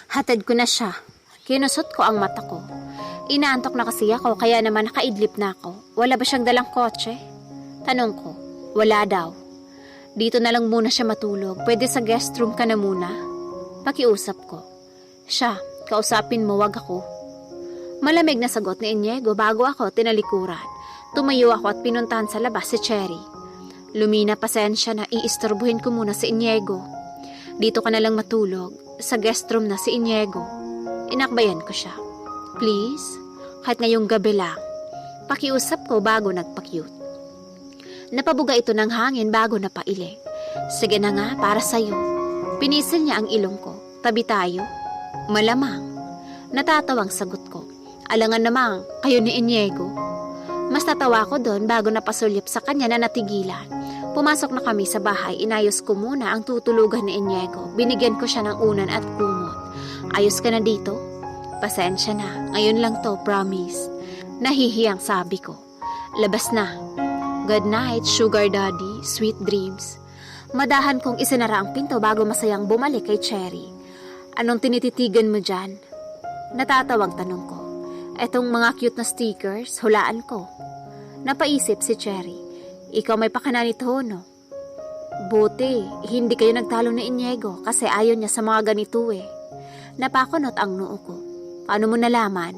Hatid ko na siya. Kinusot ko ang mata ko. Inaantok na kasi ako kaya naman nakaidlip na ako. Wala ba siyang dalang kotse? Tanong ko, wala daw. Dito na lang muna siya matulog. Pwede sa guest room ka na muna? Pakiusap ko. Siya, kausapin mo, wag ako. Malamig na sagot ni Iniego bago ako tinalikuran. Tumayo ako at pinuntahan sa labas si Cherry. Lumina, pasensya na, iistorbuhin ko muna si Iniego. Dito ka na lang matulog. Sa guest room na si Iniego. Inakbayan ko siya. Please, kahit ngayong gabi lang. Pakiusap ko bago nagpa-cute. Napabuga ito ng hangin bago napailing. Sige na nga, para sa'yo. Pinisil niya ang ilong ko. Tabi tayo. Malamang. Natatawang sagot ko. Alangan namang, kayo ni Iniego. Mas natawa ko doon bago napasulyap sa kanya na natigilan. Pumasok na kami sa bahay, inayos ko muna ang tutulugan ni Iniego. Binigyan ko siya ng unan at kumot. Ayos ka na dito? Pasensya na, ngayon lang to, promise. Nahihiyang sabi ko. Labas na. Good night, sugar daddy, sweet dreams. Madahan kong isinara ang pinto bago masayang bumalik kay Cherry. Anong tinititigan mo dyan? Natatawang tanong ko. Etong mga cute na stickers, hulaan ko. Napaisip si Cherry. Ikaw may pakana nito, no? Buti, hindi kayo nagtalo ni Iniego kasi ayaw niya sa mga ganito eh. Napakunot ang noo ko. Paano mo nalaman?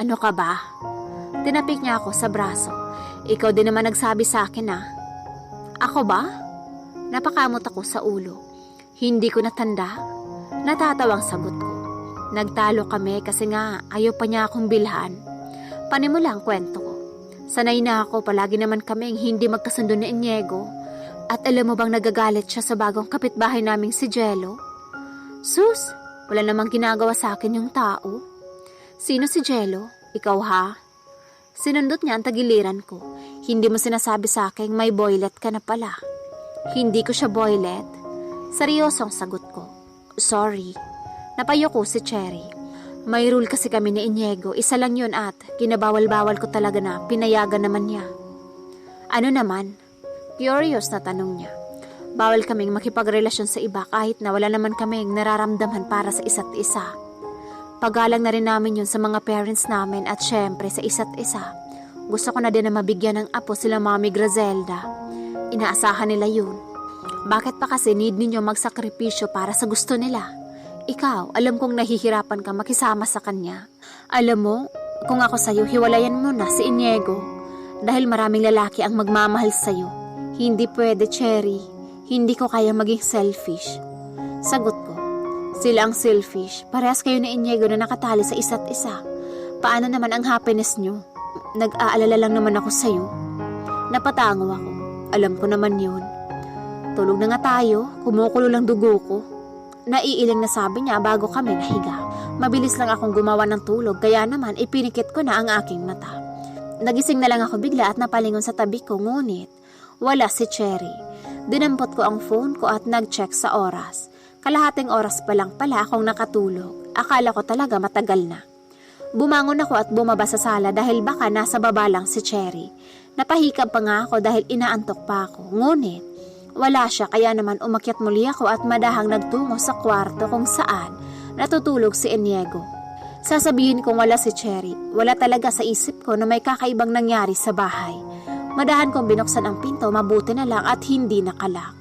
Ano ka ba? Tinapik niya ako sa braso. Ikaw din naman nagsabi sa akin ah. Ako ba? Napakamot ako sa ulo. Hindi ko natanda. Natatawang sagot ko. Nagtalo kami kasi nga ayaw pa niya akong bilhan. Panimula ang kwento ko. Sanay na ako, palagi naman kaming hindi magkasundo ni Iniego. At alam mo bang nagagalit siya sa bagong kapitbahay naming si Jello? Sus, wala namang ginagawa sa akin yung tao. Sino si Jello? Ikaw ha? Sinundot niya ang tagiliran ko. Hindi mo sinasabi sa akin may boylet ka na pala. Hindi ko siya boylet. Seryosong sagot ko. Sorry. Napayo ko si Cherry. May rule kasi kami ni Iniego. Isa lang yun at kinabawal-bawal ko talaga na pinayagan naman niya. Ano naman? Curious na tanong niya. Bawal kaming makipagrelasyon sa iba kahit na wala naman kaming nararamdaman para sa isa't isa. Pagalang na rin namin yun sa mga parents namin at syempre sa isa't isa. Gusto ko na din na mabigyan ng apo sila Mami Grazelda. Inaasahan nila yun. Bakit pa kasi need ninyo magsakripisyo para sa gusto nila? Ikaw, alam kong nahihirapan ka makisama sa kanya. Alam mo, kung ako sa'yo, hiwalayan mo na si Iniego. Dahil maraming lalaki ang magmamahal sa'yo. Hindi pwede, Cherry. Hindi ko kaya maging selfish. Sagot ko. Sila ang selfish. Parehas kayo ni Iniego na nakatali sa isa't isa. Paano naman ang happiness nyo? Nag-aalala lang naman ako sa'yo. Napatango ako. Alam ko naman yun. Tulog na nga tayo. Kumukulo lang dugo ko. Naiiling na sabi niya bago kami nahiga. Mabilis lang akong gumawa ng tulog kaya naman ipinikit ko na ang aking mata. Nagising na lang ako bigla at napalingon sa tabi ko ngunit wala si Cherry. Dinampot ko ang phone ko at nag-check sa oras. Kalahating oras pa lang pala akong nakatulog. Akala ko talaga matagal na. Bumangon ako at bumaba sa sala dahil baka nasa baba lang si Cherry. Napahikab pa nga ako dahil inaantok pa ako. Ngunit, wala siya kaya naman umakyat muli ako at madahang nagtungo sa kwarto kung saan natutulog si Iniego. Sasabihin kong wala si Cherry. Wala talaga sa isip ko na may kakaibang nangyari sa bahay. Madahan kong binuksan ang pinto, mabuti na lang at hindi nakalak.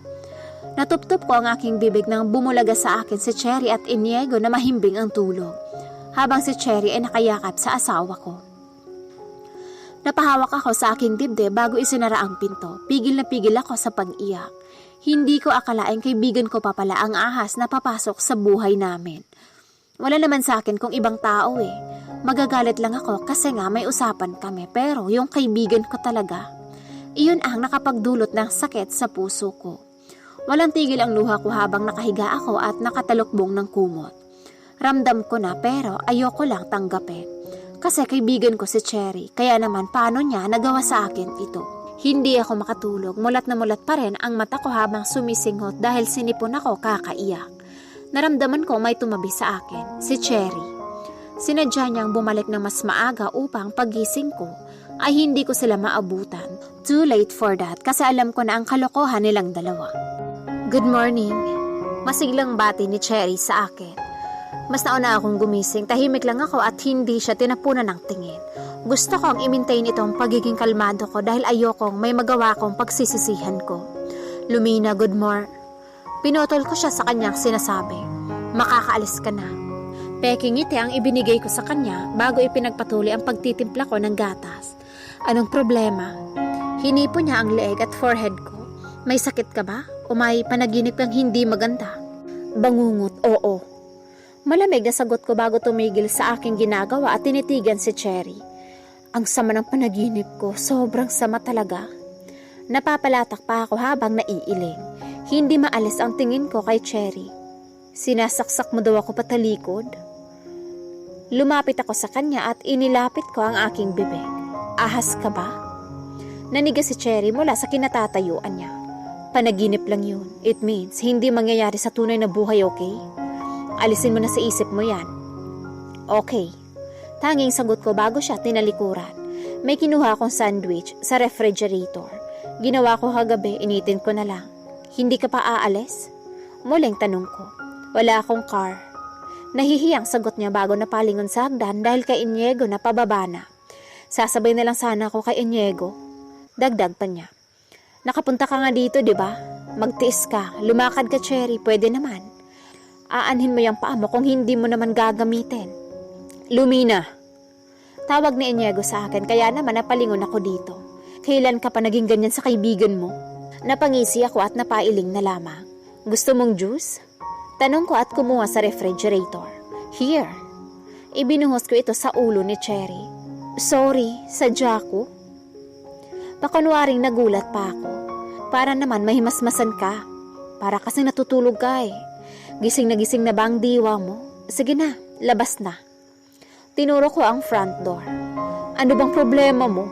Natuptop ko ang aking bibig nang bumulaga sa akin si Cherry at Iniego na mahimbing ang tulog, habang si Cherry ay nakayakap sa asawa ko. Napahawak ako sa aking dibdib bago isinara ang pinto. Pigil na pigil ako sa pag-iyak. Hindi ko akalaing kaibigan ko pa pala ang ahas na papasok sa buhay namin. Wala naman sa akin kung ibang tao eh. Magagalit lang ako kasi nga may usapan kami pero yung kaibigan ko talaga, iyon ang nakapagdulot ng sakit sa puso ko. Walang tigil ang luha ko habang nakahiga ako at nakatalukbong ng kumot. Ramdam ko na pero ayoko lang tanggapin. Kasi kaibigan ko si Cherry, kaya naman paano niya nagawa sa akin ito? Hindi ako makatulog, mulat na mulat pa rin ang mata ko habang sumisinghot dahil sinipon ako kakaiyak. Naramdaman ko may tumabi sa akin, si Cherry. Sinadya niyang bumalik na mas maaga upang pagising ko ay hindi ko sila maabutan. Too late for that kasi alam ko na ang kalokohan nilang dalawa. Good morning. Masiglang bati ni Cherry sa akin. Mas nauna akong gumising, tahimik lang ako at hindi siya tinapunan ng tingin. Gusto kong i-maintain itong pagiging kalmado ko dahil ayokong may magawa kong pagsisisihan ko. Lumina, good morning. Pinutol ko siya sa kanyang sinasabi. Makakaalis ka na. Peking ngiti ang ibinigay ko sa kanya bago ipinagpatuloy ang pagtitimpla ko ng gatas. Anong problema? Hinipo niya ang leeg at forehead ko. May sakit ka ba? O may panaginip kang hindi maganda? Bangungot, oo. Malamig na sagot ko bago tumigil sa aking ginagawa at tinitigan si Cherry. Ang sama ng panaginip ko, sobrang sama talaga. Napapalatak pa ako habang naiiling. Hindi maalis ang tingin ko kay Cherry. Sinasaksak mo daw ako patalikod? Lumapit ako sa kanya at inilapit ko ang aking bibig. Ahas ka ba? Naniga si Cherry mula sa kinatatayuan niya. Panaginip lang yun. It means hindi mangyayari sa tunay na buhay, okay? Alisin mo na sa isip mo yan. Okay. Tanging sagot ko bago siya tinalikuran. May kinuha akong sandwich sa refrigerator. Ginawa ko kagabi, initin ko na lang. Hindi ka pa aalis? Muling tanong ko. Wala akong car. Nahihiyang sagot niya bago napalingon sa hagdan dahil kay Iniego na pababa na. Sasabay na lang sana ako kay Iniego. Dagdag pa niya. Nakapunta ka nga dito, di ba? Magtiis ka, lumakad ka, Cherry, pwede naman. Aanhin mo yung paa mo kung hindi mo naman gagamitin. Lumina! Tawag ni Iniego sa akin kaya naman napalingon ako dito. Kailan ka pa naging ganyan sa kaibigan mo? Napangisi ako at napailing na lamang. Gusto mong juice? Tanong ko at kumuha sa refrigerator. Here. Ibinuhos ko ito sa ulo ni Cherry. Sorry, sadya ko. Pakunwaring nagulat pa ako. Para naman mahimasmasan ka. Para kasi natutulog ka eh. Gising na ba ang diwa mo? Sige na, labas na. Tinuro ko ang front door. Ano bang problema mo?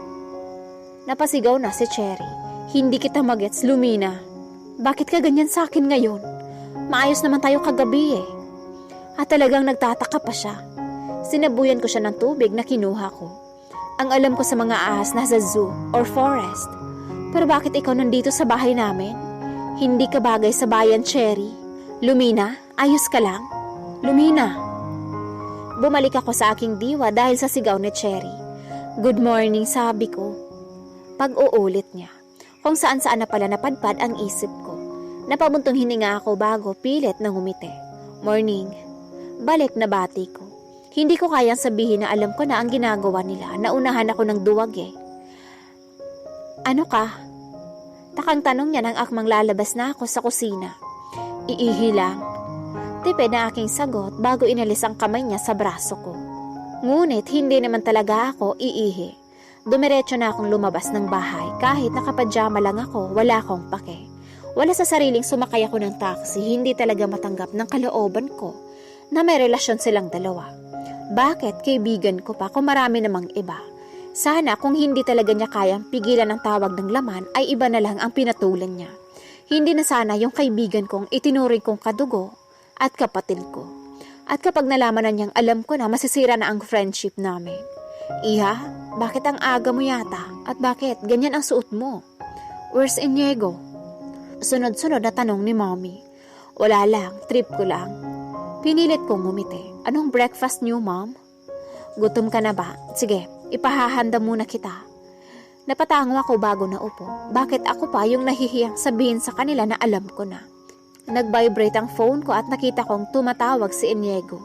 Napasigaw na si Cherry. Hindi kita magets, Lumina. Bakit ka ganyan sa akin ngayon? Maayos naman tayo kagabi eh. At talagang nagtataka pa siya. Sinabuyan ko siya ng tubig na kinuha ko. Ang alam ko sa mga ahas na sa zoo or forest. Pero bakit ikaw nandito sa bahay namin? Hindi ka bagay sa bayan, Cherry. Lumina, ayos ka lang? Lumina. Bumalik ako sa aking diwa dahil sa sigaw ni Cherry. Good morning, sabi ko. Pag-uulit niya. Kung saan-saan na pala napadpad ang isip ko. Napabuntong hininga ako bago pilit na ngumiti. Morning. Balik na bati ko. Hindi ko kayang sabihin na alam ko na ang ginagawa nila. Naunahan ako ng duwag eh. Ano ka? Takang tanong niya nang akmang lalabas na ako sa kusina. Iihi lang. Tipid na aking sagot bago inalis ang kamay niya sa braso ko. Ngunit hindi naman talaga ako iihi. Dumiretso na akong lumabas ng bahay kahit nakapadyama lang ako, wala akong pake. Wala sa sariling sumakay ako ng taxi, hindi talaga matanggap ng kalooban ko na may relasyon silang dalawa. Bakit kaibigan ko pa kung marami namang iba? Sana kung hindi talaga niya kayang pigilan ang tawag ng laman ay iba na lang ang pinatulan niya. Hindi na sana yung kaibigan kong itinuring kong kadugo at kapatid ko. At kapag nalaman na niyang alam ko na masisira na ang friendship namin. Iha, bakit ang aga mo yata? At bakit ganyan ang suot mo? Where's Iniego? Sunod-sunod na tanong ni Mommy. Wala lang, trip ko lang. Pinilit kong ngumiti. Anong breakfast niyo, Mom? Gutom ka na ba? Sige, ipahahanda muna kita. Napatango ako bago naupo. Bakit ako pa yung nahihiyang sabihin sa kanila na alam ko na? Nag-vibrate ang phone ko at nakita kong tumatawag si Iniego.